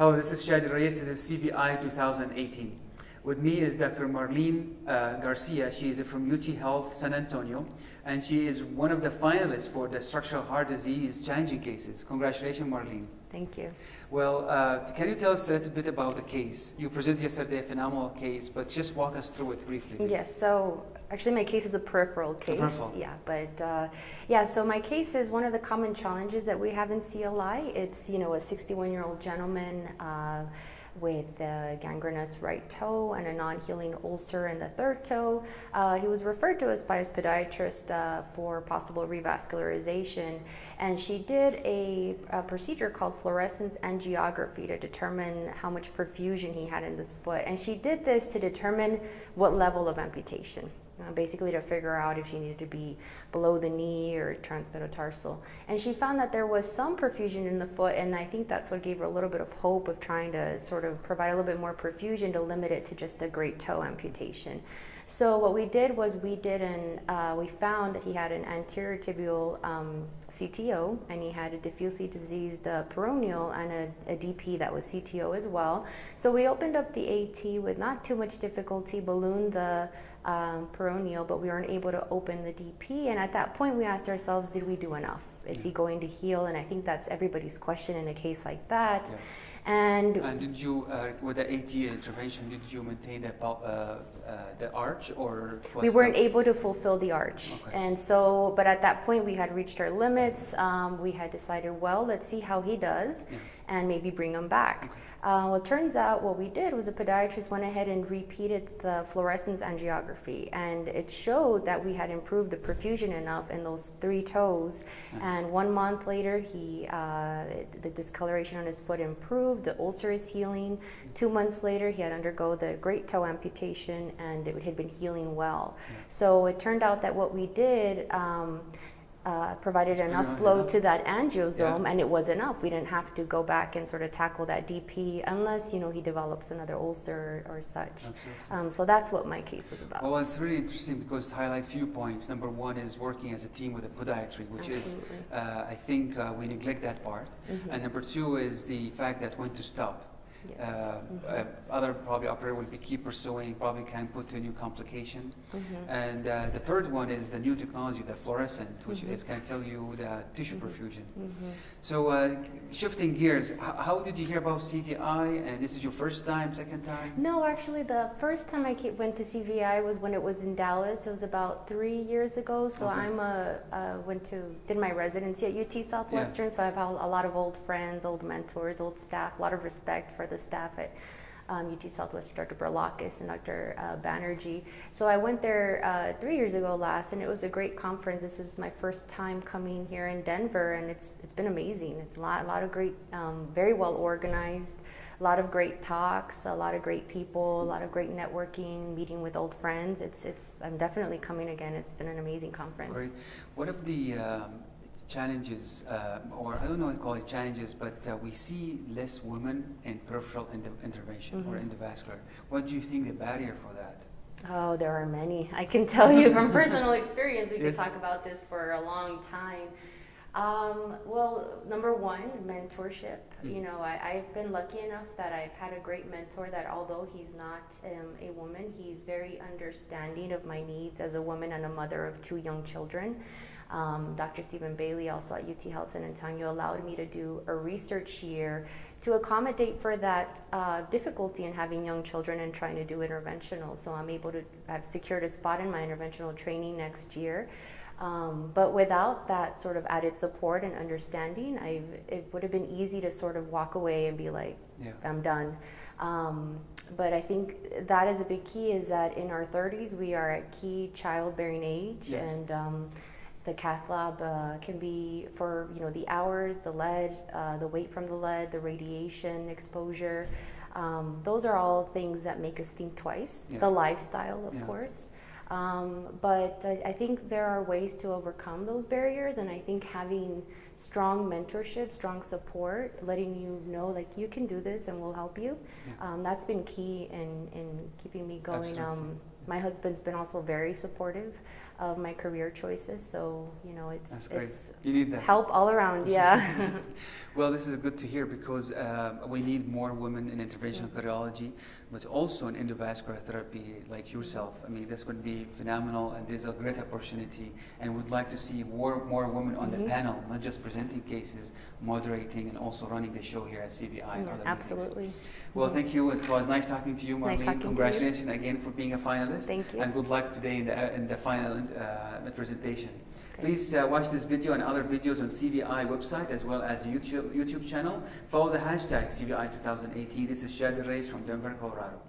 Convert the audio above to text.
Hello, this is Shadi Reyes. This is CVI 2018. With me is Dr. Marlene Garcia. She is from UT Health San Antonio, and she is one of the finalists for the structural heart disease challenging cases. Congratulations, Marlene. Thank you. Well, can you tell us a little bit about the case? You presented yesterday a phenomenal case, but just walk us through it briefly, please. Yes, so actually my case is a peripheral case. Yeah, but so my case is one of the common challenges that we have in CLI. It's, a 61-year-old gentleman with a gangrenous right toe and a non-healing ulcer in the third toe. He was referred to us by his podiatrist for possible revascularization, and she did a procedure called fluorescence angiography to determine how much perfusion he had in this foot, and she did this to determine what level of amputation. Basically to figure out if she needed to be below the knee or transmetatarsal. And she found that there was some perfusion in the foot, and I think that's what gave her a little bit of hope of trying to sort of provide a little bit more perfusion to limit it to just a great toe amputation. So what we did was we found that he had an anterior tibial CTO, and he had a diffusely diseased peroneal and a DP that was CTO as well. So we opened up the AT with not too much difficulty, ballooned the peroneal, but we weren't able to open the DP. And at that point we asked ourselves, did we do enough? Is he going to heal? And I think that's everybody's question in a case like that. Yeah. And did you, with the AT intervention, did you maintain the arch, or we weren't able to fulfill the arch? Okay. And so, but at that point we had reached our limits. We had decided, well, let's see how he does, and maybe bring him back. Okay. Well, it turns out what we did was the podiatrist went ahead and repeated the fluorescence angiography, and it showed that we had improved the perfusion enough in those 3 toes. Nice. And 1 month later, the discoloration on his foot improved, the ulcer is healing. 2 months later, he had undergone the great toe amputation, and it had been healing well. Yeah. So it turned out that what we did provided enough flow to that angiosome, and it was enough. We didn't have to go back and sort of tackle that DP unless, he develops another ulcer or such. So that's what my case is about. Well, it's really interesting because it highlights a few points. Number one is working as a team with a podiatry, which is, I think we neglect that part. Mm-hmm. And number 2 is the fact that when to stop. Yes. Other probably operator will keep pursuing, probably can put to a new complication. Mm-hmm. And the third one is the new technology, the fluorescent, which is can tell you the tissue perfusion. Mm-hmm. So shifting gears, how did you hear about CVI? And this is your first time, second time? No, actually the first time I went to CVI was when it was in Dallas. It was about 3 years ago. So okay. Did my residency at UT Southwestern. So I have a lot of old friends, old mentors, old staff, a lot of respect for the staff at UT Southwestern, Dr. Berlakis and Dr. Banerjee. So I went there 3 years ago last, and it was a great conference. This is my first time coming here in Denver, and it's been amazing. It's a lot of great, very well organized, a lot of great talks, a lot of great people, a lot of great networking, meeting with old friends. I'm definitely coming again. It's been an amazing conference. Great. What of the challenges, or I don't know what to call it challenges, but we see less women in peripheral intervention or endovascular. What do you think the barrier for that? Oh, there are many. I can tell you from personal experience. We could talk about this for a long time. Well, number one, mentorship. I've been lucky enough that I've had a great mentor that although he's not a woman, he's very understanding of my needs as a woman and a mother of 2 young children. Dr. Stephen Bailey, also at UT Health San Antonio, allowed me to do a research year to accommodate for that difficulty in having young children and trying to do interventional. So I'm able to have secured a spot in my interventional training next year. But without that sort of added support and understanding, it would have been easy to sort of walk away and be like, I'm done. But I think that is a big key, is that in our 30s, we are at key childbearing age. Yes. And the cath lab can be for, the hours, the lead, the weight from the lead, the radiation exposure. Those are all things that make us think twice. The lifestyle, of course. But I think there are ways to overcome those barriers, and I think having strong mentorship, strong support, letting you know, like, you can do this and we'll help you, that's been key in keeping me going. My husband's been also very supportive. of my career choices. So, you know, it's you need that help all around. Yeah. Well, this is good to hear, because we need more women in interventional cardiology, but also in endovascular therapy like yourself. I mean, this would be phenomenal, and there's a great opportunity, and we'd like to see more women on the panel, not just presenting cases, moderating, and also running the show here at CVI and other absolutely. meetings. Well, thank you. It was nice talking to you, Marlene. Nice talking Congratulations again for being a finalist. Thank you. And good luck today in the final presentation. Please watch this video and other videos on CVI website as well as YouTube channel. Follow the hashtag CVI2018. This is Shad Race from Denver, Colorado.